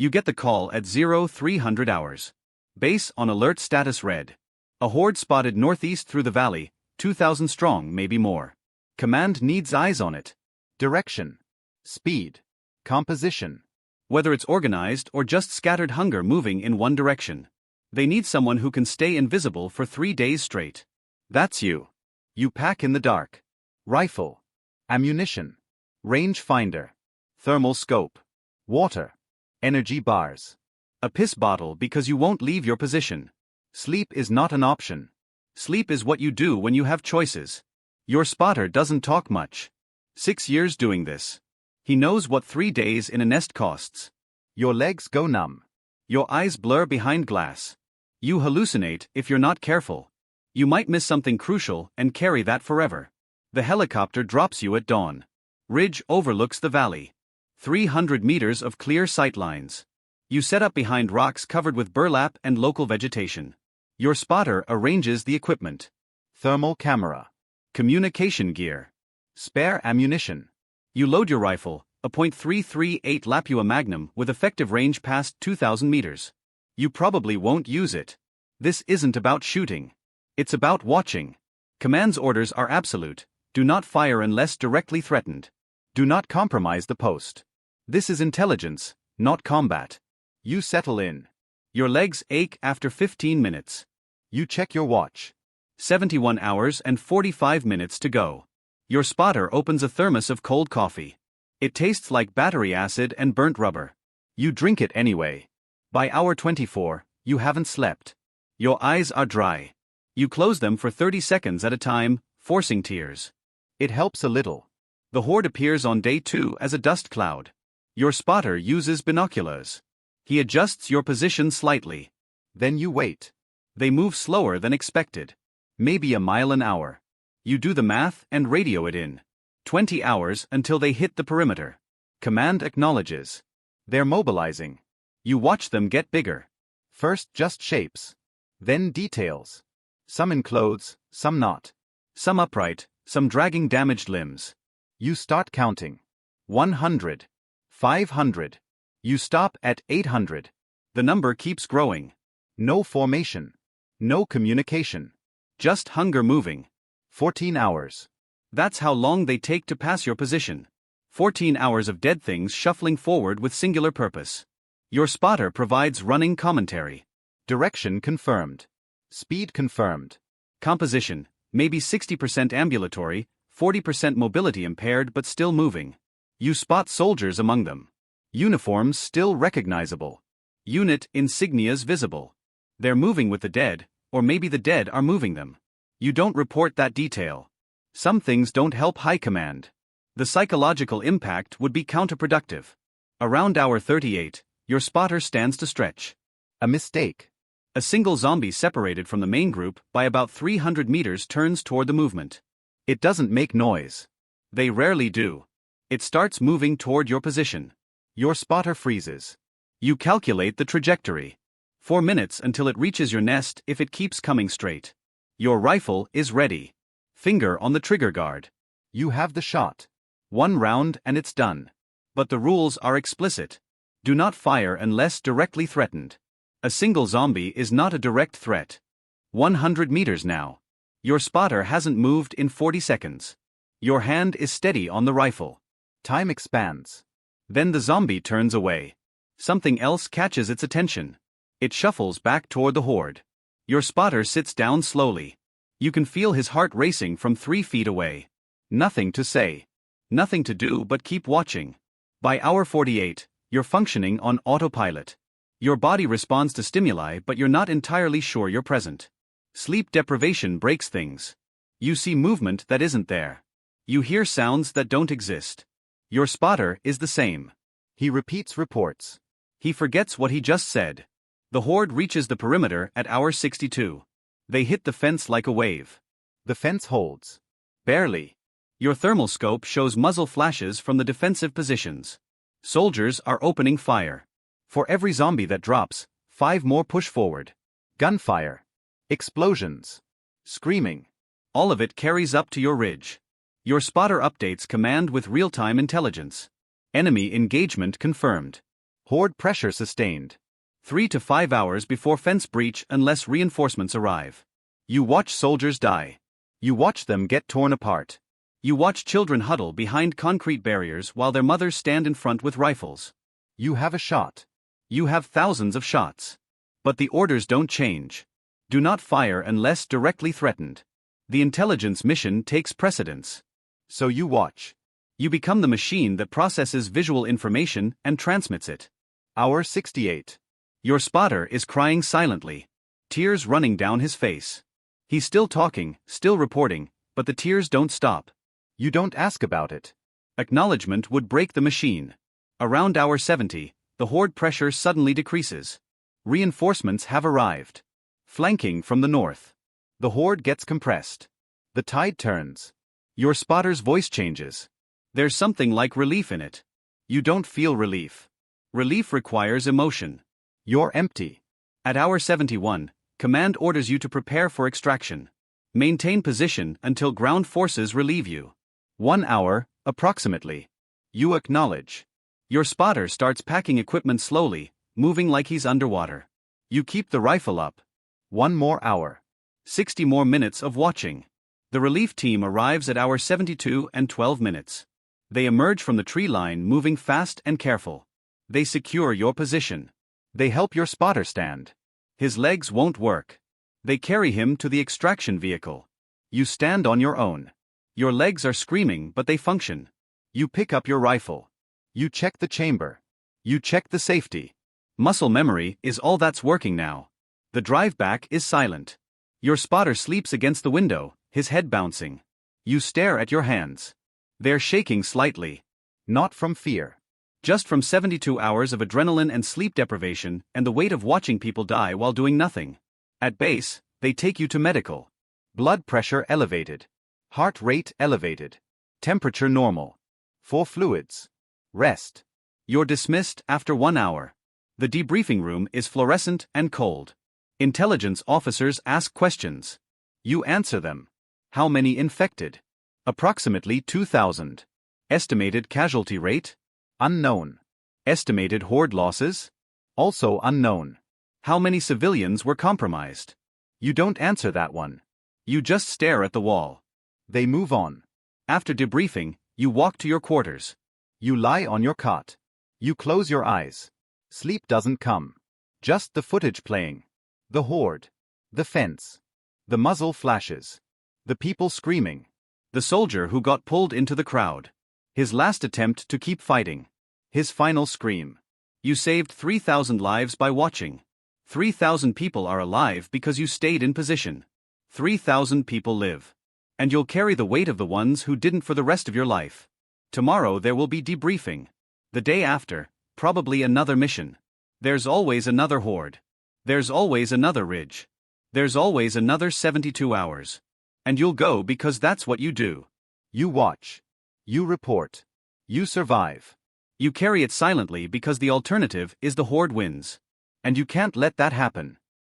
You get the call at 0300 hours. Base on alert status red. A horde spotted northeast through the valley, 2,000 strong, maybe more. Command needs eyes on it. Direction. Speed. Composition. Whether it's organized or just scattered hunger moving in one direction. They need someone who can stay invisible for 3 days straight. That's you. You pack in the dark. Rifle. Ammunition. Range finder. Thermal scope. Water. Energy bars. A piss bottle because you won't leave your position. Sleep is not an option. Sleep is what you do when you have choices. Your spotter doesn't talk much. 6 years doing this. He knows what 3 days in a nest costs. Your legs go numb. Your eyes blur behind glass. You hallucinate if you're not careful. You might miss something crucial and carry that forever. The helicopter drops you at dawn. Ridge overlooks the valley. 300 meters of clear sight lines. You set up behind rocks covered with burlap and local vegetation. Your spotter arranges the equipment. Thermal camera. Communication gear. Spare ammunition. You load your rifle, a .338 Lapua Magnum with effective range past 2,000 meters. You probably won't use it. This isn't about shooting. It's about watching. Command's orders are absolute. Do not fire unless directly threatened. Do not compromise the post. This is intelligence, not combat. You settle in. Your legs ache after 15 minutes. You check your watch. 71 hours and 45 minutes to go. Your spotter opens a thermos of cold coffee. It tastes like battery acid and burnt rubber. You drink it anyway. By hour 24, you haven't slept. Your eyes are dry. You close them for 30 seconds at a time, forcing tears. It helps a little. The horde appears on day 2 as a dust cloud. Your spotter uses binoculars. He adjusts your position slightly. Then you wait. They move slower than expected. Maybe a mile an hour. You do the math and radio it in. 20 hours until they hit the perimeter. Command acknowledges. They're mobilizing. You watch them get bigger. First just shapes. Then details. Some in clothes, some not. Some upright, some dragging damaged limbs. You start counting. 100. 500. You stop at 800. The number keeps growing. No formation. No communication. Just hunger moving. 14 hours. That's how long they take to pass your position. 14 hours of dead things shuffling forward with singular purpose. Your spotter provides running commentary. Direction confirmed. Speed confirmed. Composition, maybe 60% ambulatory, 40% mobility impaired but still moving. You spot soldiers among them. Uniforms still recognizable. Unit insignias visible. They're moving with the dead, or maybe the dead are moving them. You don't report that detail. Some things don't help high command. The psychological impact would be counterproductive. Around hour 38, your spotter stands to stretch. A mistake. A single zombie separated from the main group by about 300 meters turns toward the movement. It doesn't make noise. They rarely do. It starts moving toward your position. Your spotter freezes. You calculate the trajectory. 4 minutes until it reaches your nest if it keeps coming straight. Your rifle is ready. Finger on the trigger guard. You have the shot. 1 round and it's done. But the rules are explicit. Do not fire unless directly threatened. A single zombie is not a direct threat. 100 meters now. Your spotter hasn't moved in 40 seconds. Your hand is steady on the rifle. Time expands. Then the zombie turns away. Something else catches its attention. It shuffles back toward the horde. Your spotter sits down slowly. You can feel his heart racing from 3 feet away. Nothing to say. Nothing to do but keep watching. By hour 48, you're functioning on autopilot. Your body responds to stimuli but you're not entirely sure you're present. Sleep deprivation breaks things. You see movement that isn't there. You hear sounds that don't exist. Your spotter is the same. He repeats reports. He forgets what he just said. The horde reaches the perimeter at hour 62. They hit the fence like a wave. The fence holds. Barely. Your thermal scope shows muzzle flashes from the defensive positions. Soldiers are opening fire. For every zombie that drops, 5 more push forward. Gunfire. Explosions. Screaming. All of it carries up to your ridge. Your spotter updates command with real-time intelligence. Enemy engagement confirmed. Horde pressure sustained. 3 to 5 hours before fence breach unless reinforcements arrive. You watch soldiers die. You watch them get torn apart. You watch children huddle behind concrete barriers while their mothers stand in front with rifles. You have a shot. You have thousands of shots. But the orders don't change. Do not fire unless directly threatened. The intelligence mission takes precedence. So you watch. You become the machine that processes visual information and transmits it. Hour 68. Your spotter is crying silently, tears running down his face. He's still talking, still reporting, but the tears don't stop. You don't ask about it. Acknowledgement would break the machine. Around hour 70, the Horde pressure suddenly decreases. Reinforcements have arrived. Flanking from the north. The Horde gets compressed. The tide turns. Your spotter's voice changes. There's something like relief in it. You don't feel relief. Relief requires emotion. You're empty. At hour 71, command orders you to prepare for extraction. Maintain position until ground forces relieve you. 1 hour, approximately. You acknowledge. Your spotter starts packing equipment slowly, moving like he's underwater. You keep the rifle up. 1 more hour. 60 more minutes of watching. The relief team arrives at hour 72 and 12 minutes. They emerge from the tree line moving fast and careful. They secure your position. They help your spotter stand. His legs won't work. They carry him to the extraction vehicle. You stand on your own. Your legs are screaming but they function. You pick up your rifle. You check the chamber. You check the safety. Muscle memory is all that's working now. The drive back is silent. Your spotter sleeps against the window, his head bouncing. You stare at your hands. They're shaking slightly. Not from fear. Just from 72 hours of adrenaline and sleep deprivation and the weight of watching people die while doing nothing. At base, they take you to medical. Blood pressure elevated. Heart rate elevated. Temperature normal. 4 fluids. Rest. You're dismissed after 1 hour. The debriefing room is fluorescent and cold. Intelligence officers ask questions. You answer them. How many infected? Approximately 2,000. Estimated casualty rate? Unknown. Estimated Horde losses? Also unknown. How many civilians were compromised? You don't answer that one. You just stare at the wall. They move on. After debriefing, you walk to your quarters. You lie on your cot. You close your eyes. Sleep doesn't come. Just the footage playing. The Horde. The fence. The muzzle flashes. The people screaming. The soldier who got pulled into the crowd. His last attempt to keep fighting. His final scream. You saved 3,000 lives by watching. 3,000 people are alive because you stayed in position. 3,000 people live. And you'll carry the weight of the ones who didn't for the rest of your life. Tomorrow there will be debriefing. The day after, probably another mission. There's always another Horde. There's always another ridge. There's always another 72 hours. And you'll go because that's what you do. You watch. You report. You survive. You carry it silently because the alternative is the Horde wins. And you can't let that happen.